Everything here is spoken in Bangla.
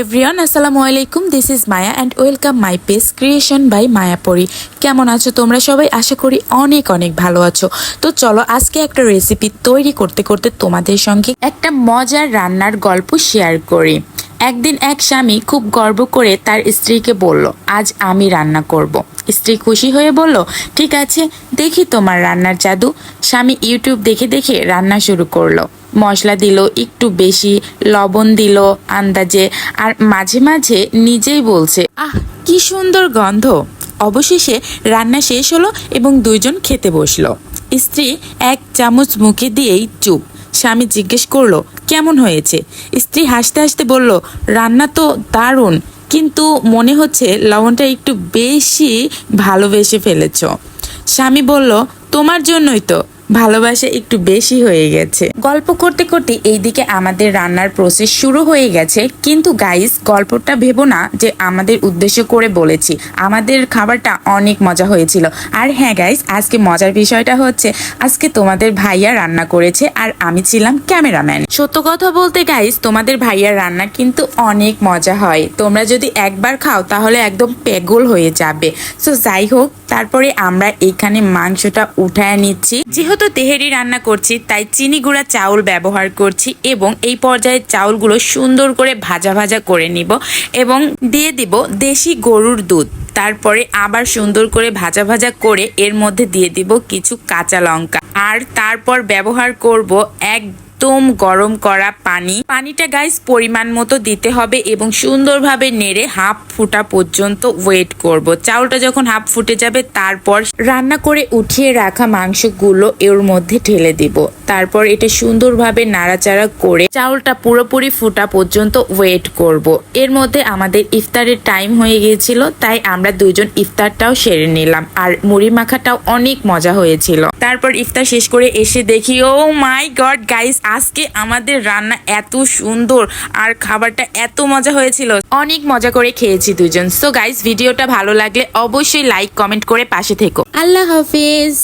এভরিওয়ান, আসসালামু আলাইকুম। This is Maya and welcome my page creation by Mayapari. কেমন আছো তোমরা সবাই? আশা করি অনেক অনেক ভালো আছো। তো চলো আজকে একটা রেসিপি তৈরি করতে করতে তোমাদের সঙ্গে একটা মজার রান্নার গল্প শেয়ার করি। একদিন এক স্বামী খুব গর্ব করে তার স্ত্রীকে বলল, আজ আমি রান্না করব। স্ত্রী খুশি হয়ে বলল, ঠিক আছে, দেখি তোমার রান্নার জাদু। স্বামী ইউটিউব দেখে দেখে রান্না শুরু করলো। মশলা দিল একটু বেশি, লবণ দিল আন্দাজে, আর মাঝে মাঝে নিজেই বলছে, আহ কি সুন্দর গন্ধ। অবশেষে রান্না শেষ হলো এবং দুইজন খেতে বসলো। স্ত্রী এক চামচ মুখে দিয়েই চুপ। স্বামী জিজ্ঞেস করলো, কেমন হয়েছে? স্ত্রী হাসতে হাসতে বলল, রান্না তো দারুণ, কিন্তু মনে হচ্ছে লবণটা একটু বেশি ভালোবেসে ফেলেছ। স্বামী বলল, তোমার জন্যই তো, ভালোবাসা একটু বেশি হয়ে গেছে। গল্প করতে করতে এইদিকে আমাদের রান্নার প্রসেস শুরু হয়ে গেছে। কিন্তু গাইস, গল্পটা ভেবো না যে আমাদের উদ্দেশ্য করে বলেছি। আমাদের খাবারটা অনেক মজা হয়েছিল। আর হ্যাঁ গাইস, আজকে মজার বিষয়টা হচ্ছে আজকে তোমাদের ভাইয়া রান্না করেছে আর আমি ছিলাম ক্যামেরাম্যান। সত্য কথা বলতে গাইস, তোমাদের ভাইয়ার রান্না কিন্তু অনেক মজা হয়। তোমরা যদি একবার খাও তাহলে একদম পেগল হয়ে যাবে। সো যাই হোক, তারপরে আমরা এখানে মাংসটা উঠায় নিচ্ছি। যেহেতু তেহেরি রান্না করছি তাই চিনি গুঁড়া চাউল ব্যবহার করছি এবং এই পর্যায়ে চাউলগুলো সুন্দর করে ভাজা ভাজা করে নিব এবং দিয়ে দিব দেশি গরুর দুধ। তারপরে আবার সুন্দর করে ভাজা ভাজা করে এর মধ্যে দিয়ে দিব কিছু কাঁচা লঙ্কা, আর তারপর ব্যবহার করব একদম গরম করা পানিটা গাইস পরিমাণ মতো দিতে হবে এবং সুন্দরভাবে নেড়ে হাফ ফুটা পর্যন্ত ওয়েট করব। চাউলটা যখন হাফ ফুটে যাবে তারপর রান্না করে উঠিয়ে রাখা মাংসগুলো এর মধ্যে ঢেলে দিব। তারপর এটা সুন্দরভাবে নাড়াচাড়া করে চাউলটা পুরোপুরি ফুটা পর্যন্ত ওয়েট করব। এর মধ্যে আমাদের ইফতারের টাইম হয়ে গিয়েছিল, তাই আমরা দুইজন ইফতারটাও সেরে নিলাম। আর মুড়ি মাখাটাও অনেক মজা হয়েছিল। তারপর ইফতার শেষ করে এসে দেখি, ও মাই গড গাইস, আজকে আমাদের রান্না এত সুন্দর আর খাবারটা এত মজা হয়েছিল। অনেক মজা করে খেয়েছি দুজন। সো গাইস, ভিডিওটা ভালো লাগলে অবশ্যই লাইক কমেন্ট করে পাশে থেকো। আল্লাহ হাফিজ।